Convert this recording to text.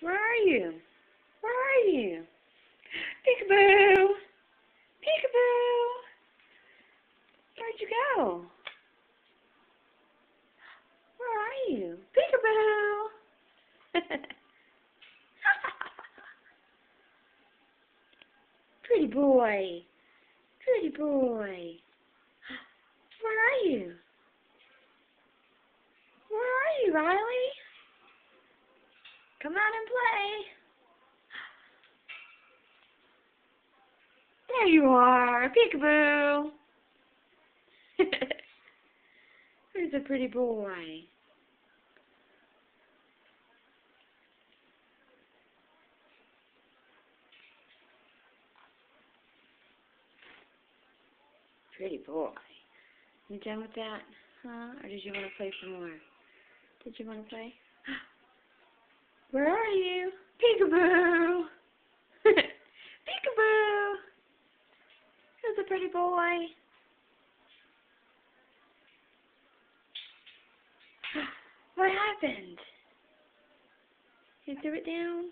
Where are you? Where are you? Peekaboo! Peekaboo! Where'd you go? Where are you? Peekaboo! Pretty boy. Pretty boy. Where are you? Where are you, Riley? Come out and play. There you are, peekaboo. Who's a pretty boy? Pretty boy. You done with that? Huh? Or did you want to play some more? Did you want to play? Where are you? Peekaboo! Peekaboo! Who's a pretty boy? What happened? You threw it down?